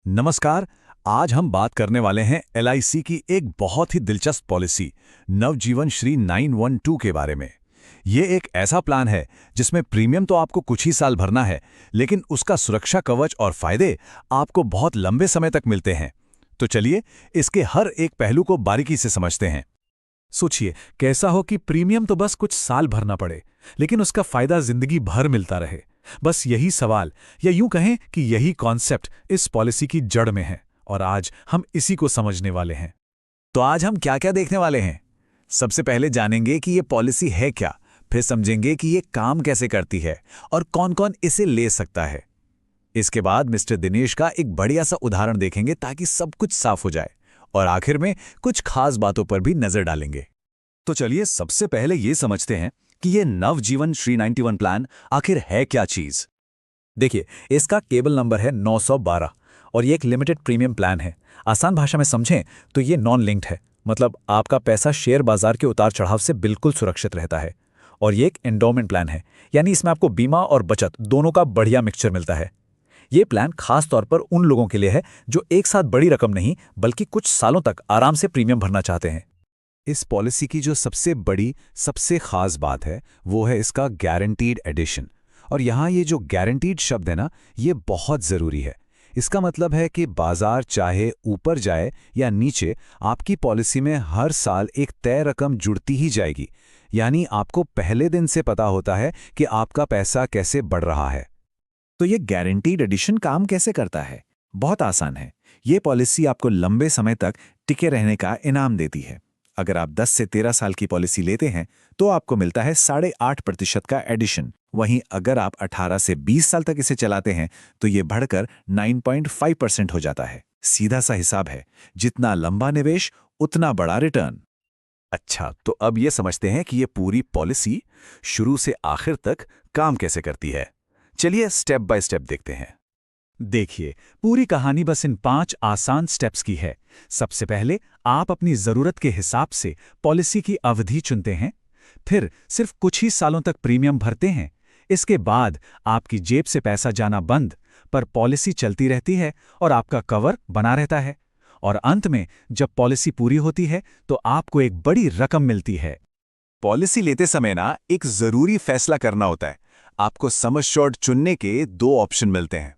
नमस्कार। आज हम बात करने वाले हैं एलआईसी की एक बहुत ही दिलचस्प पॉलिसी नवजीवन श्री 912 के बारे में। ये एक ऐसा प्लान है जिसमें प्रीमियम तो आपको कुछ ही साल भरना है, लेकिन उसका सुरक्षा कवच और फायदे आपको बहुत लंबे समय तक मिलते हैं। तो चलिए इसके हर एक पहलू को बारीकी से समझते हैं। सोचिए, कैसा हो कि प्रीमियम तो बस कुछ साल भरना पड़े, लेकिन उसका फायदा जिंदगी भर मिलता रहे। बस यही सवाल, या यूं कहें कि यही कॉन्सेप्ट इस पॉलिसी की जड़ में है, और आज हम इसी को समझने वाले हैं। तो आज हम क्या क्या देखने वाले हैं? सबसे पहले जानेंगे कि ये पॉलिसी है क्या, फिर समझेंगे कि ये काम कैसे करती है और कौन कौन इसे ले सकता है। इसके बाद मिस्टर दिनेश का एक बढ़िया सा उदाहरण देखेंगे ताकि सब कुछ साफ हो जाए, और आखिर में कुछ खास बातों पर भी नजर डालेंगे। तो चलिए सबसे पहले ये समझते हैं कि ये नवजीवन श्री 91 प्लान आखिर है क्या चीज। देखिए, इसका केबल नंबर है 912 और ये एक लिमिटेड प्रीमियम प्लान है। आसान भाषा में समझें तो ये नॉन लिंक्ड है, मतलब आपका पैसा शेयर बाजार के उतार चढ़ाव से बिल्कुल सुरक्षित रहता है। और ये एक एंडोमेंट प्लान है, यानी इसमें आपको बीमा और बचत दोनों का बढ़िया मिक्सचर मिलता है। ये प्लान खास तौर पर उन लोगों के लिए है जो एक साथ बड़ी रकम नहीं, बल्कि कुछ सालों तक आराम से प्रीमियम भरना चाहते हैं। इस पॉलिसी की जो सबसे बड़ी, सबसे खास बात है वो है इसका गारंटीड एडिशन। और यहाँ ये जो गारंटीड शब्द है ना, ये बहुत ज़रूरी है। इसका मतलब है कि बाजार चाहे ऊपर जाए या नीचे, आपकी पॉलिसी में हर साल एक तय रकम जुड़ती ही जाएगी। यानी आपको पहले दिन से पता होता है कि आपका पैसा कैसे बढ़ रहा है। तो ये गारंटीड एडिशन काम कैसे करता है? बहुत आसान है। ये पॉलिसी आपको लंबे समय तक टिके रहने का इनाम देती है। अगर आप 10 से 13 साल की पॉलिसी लेते हैं तो आपको मिलता है 8.5% का एडिशन। वहीं अगर आप 18 से 20 साल तक इसे चलाते हैं तो ये बढ़कर 9.5% हो जाता है। सीधा सा हिसाब है, जितना लंबा निवेश उतना बड़ा रिटर्न। अच्छा, तो अब ये समझते हैं कि ये पूरी पॉलिसी शुरू से आखिर तक काम कैसे करती है। चलिए स्टेप बाय स्टेप देखते हैं। देखिए, पूरी कहानी बस इन 5 आसान स्टेप्स की है। सबसे पहले आप अपनी जरूरत के हिसाब से पॉलिसी की अवधि चुनते हैं, फिर सिर्फ कुछ ही सालों तक प्रीमियम भरते हैं। इसके बाद आपकी जेब से पैसा जाना बंद, पर पॉलिसी चलती रहती है और आपका कवर बना रहता है। और अंत में जब पॉलिसी पूरी होती है तो आपको एक बड़ी रकम मिलती है। पॉलिसी लेते समय ना एक जरूरी फैसला करना होता है। आपको सम एश्योर्ड चुनने के 2 ऑप्शन मिलते हैं।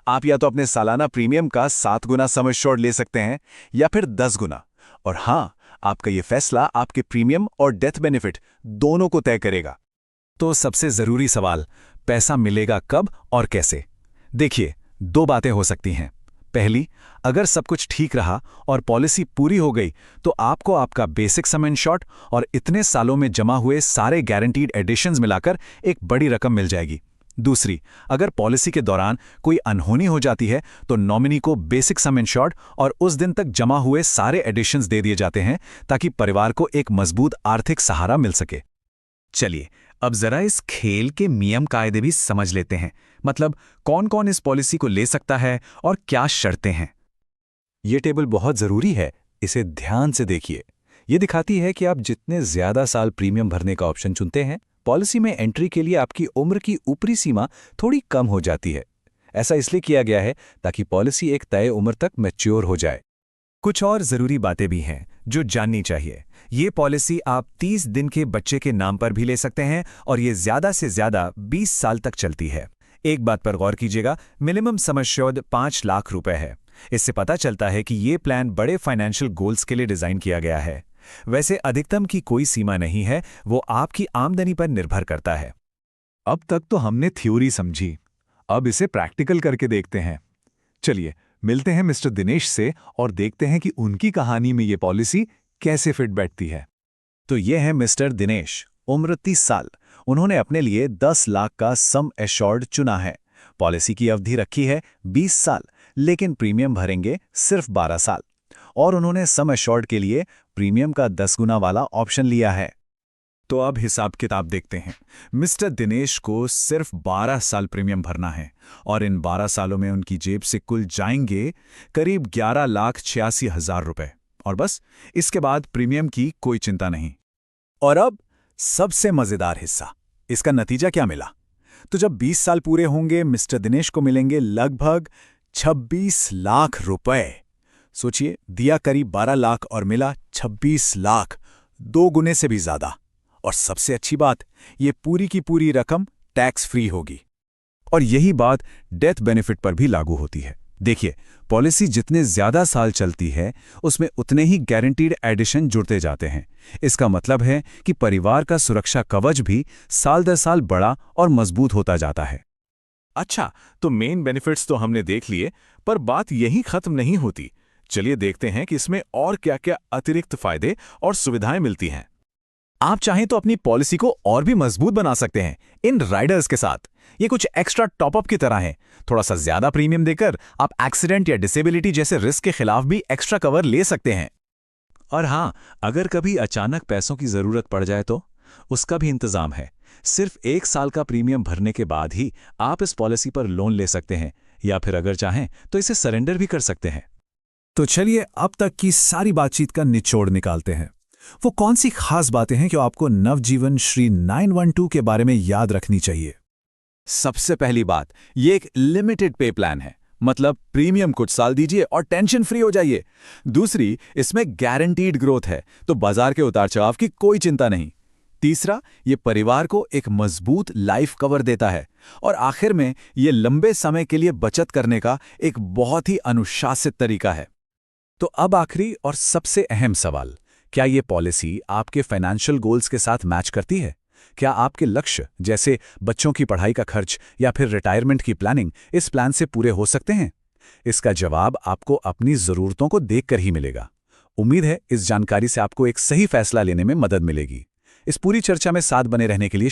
आप या तो अपने सालाना प्रीमियम का 7 गुना सम एश्योर्ड ले सकते हैं या फिर 10 गुना। और हाँ, आपका ये फैसला आपके प्रीमियम और डेथ बेनिफिट दोनों को तय करेगा। तो सबसे जरूरी सवाल, पैसा मिलेगा कब और कैसे? देखिए, 2 बातें हो सकती हैं। पहली, अगर सब कुछ ठीक रहा और पॉलिसी पूरी हो गई तो आपको आपका बेसिक सम एश्योर्ड और इतने सालों में जमा हुए सारे गारंटीड एडिशंस मिलाकर एक बड़ी रकम मिल जाएगी। दूसरी, अगर पॉलिसी के दौरान कोई अनहोनी हो जाती है तो नॉमिनी को बेसिक सम एश्योर्ड और उस दिन तक जमा हुए सारे एडिशंस दे दिए जाते हैं ताकि परिवार को एक मजबूत आर्थिक सहारा मिल सके। चलिए, अब जरा इस खेल के नियम कायदे भी समझ लेते हैं। मतलब कौन कौन इस पॉलिसी को ले सकता है और क्या शर्तें हैं। ये टेबल बहुत जरूरी है, इसे ध्यान से देखिए। ये दिखाती है कि आप जितने ज्यादा साल प्रीमियम भरने का ऑप्शन चुनते हैं, पॉलिसी में एंट्री के लिए आपकी उम्र की ऊपरी सीमा थोड़ी कम हो जाती है। ऐसा इसलिए किया गया है ताकि पॉलिसी एक तय उम्र तक मैच्योर हो जाए। कुछ और जरूरी बातें भी हैं जो जाननी चाहिए। ये पॉलिसी आप 30 दिन के बच्चे के नाम पर भी ले सकते हैं और ये ज्यादा से ज्यादा 20 साल तक चलती है। एक बात पर गौर कीजिएगा, मिनिमम सम एश्योर्ड 5 लाख रुपए है। इससे पता चलता है कि ये प्लान बड़े फाइनेंशियल गोल्स के लिए डिजाइन किया गया है। वैसे अधिकतम की कोई सीमा नहीं है, वो आपकी आमदनी पर निर्भर करता है। अब तक तो हमने थ्योरी समझी, अब इसे प्रैक्टिकल करके देखते हैं। चलिए मिलते हैं मिस्टर दिनेश से और देखते हैं कि उनकी कहानी में ये पॉलिसी कैसे फिट बैठती है। तो ये है मिस्टर दिनेश, उम्र 30 साल। उन्होंने अपने लिए 10 लाख का सम एश्योर्ड चुना है। पॉलिसी की अवधि रखी है 20 साल, लेकिन प्रीमियम भरेंगे सिर्फ 12 साल। और उन्होंने सम एश्योर्ड के लिए प्रीमियम का 10 गुना वाला ऑप्शन लिया है। तो अब हिसाब किताब देखते हैं। मिस्टर दिनेश को सिर्फ 12 साल प्रीमियम भरना है और इन 12 सालों में उनकी जेब से कुल जाएंगे करीब 11,86,000 रुपए। और बस इसके बाद प्रीमियम की कोई चिंता नहीं। और अब सबसे मजेदार हिस्सा, इसका नतीजा क्या मिला? तो जब 20 साल पूरे होंगे, मिस्टर दिनेश को मिलेंगे लगभग 26 लाख रुपए। सोचिए, दिया करीब 12 लाख और मिला 26 लाख, 2 गुने से भी ज्यादा। और सबसे अच्छी बात, ये पूरी की पूरी रकम टैक्स फ्री होगी। और यही बात डेथ बेनिफिट पर भी लागू होती है। देखिए, पॉलिसी जितने ज्यादा साल चलती है उसमें उतने ही गारंटीड एडिशन जुड़ते जाते हैं। इसका मतलब है कि परिवार का सुरक्षा कवच भी साल दर साल बड़ा और मजबूत होता जाता है। अच्छा, तो मेन बेनिफिट्स तो हमने देख लिए, पर बात यहीं खत्म नहीं होती। चलिए देखते हैं कि इसमें और क्या-क्या अतिरिक्त फायदे और सुविधाएं मिलती हैं। आप चाहें तो अपनी पॉलिसी को और भी मजबूत बना सकते हैं इन राइडर्स के साथ। ये कुछ एक्स्ट्रा टॉपअप की तरह है। थोड़ा सा ज्यादा प्रीमियम देकर आप एक्सीडेंट या डिसेबिलिटी जैसे रिस्क के खिलाफ भी एक्स्ट्रा कवर ले सकते हैं। और हाँ, अगर कभी अचानक पैसों की जरूरत पड़ जाए तो उसका भी इंतजाम है। सिर्फ 1 साल का प्रीमियम भरने के बाद ही आप इस पॉलिसी पर लोन ले सकते हैं, या फिर अगर चाहें तो इसे सरेंडर भी कर सकते हैं। तो चलिए अब तक की सारी बातचीत का निचोड़ निकालते हैं। वो कौन सी खास बातें हैं जो आपको नवजीवन श्री 912 के बारे में याद रखनी चाहिए? सबसे पहली बात, ये एक लिमिटेड पे प्लान है, मतलब प्रीमियम कुछ साल दीजिए और टेंशन फ्री हो जाइए। दूसरी, इसमें गारंटीड ग्रोथ है, तो बाजार के उतार चढ़ाव की कोई चिंता नहीं। तीसरा, ये परिवार को एक मजबूत लाइफ कवर देता है। और आखिर में, ये लंबे समय के लिए बचत करने का एक बहुत ही अनुशासित तरीका है। तो अब आखिरी और सबसे अहम सवाल, क्या ये पॉलिसी आपके फाइनेंशियल गोल्स के साथ मैच करती है? क्या आपके लक्ष्य जैसे बच्चों की पढ़ाई का खर्च या फिर रिटायरमेंट की प्लानिंग इस प्लान से पूरे हो सकते हैं? इसका जवाब आपको अपनी जरूरतों को देखकर ही मिलेगा। उम्मीद है इस जानकारी से आपको एक सही फैसला लेने में मदद मिलेगी। इस पूरी चर्चा में साथ बने रहने के लिए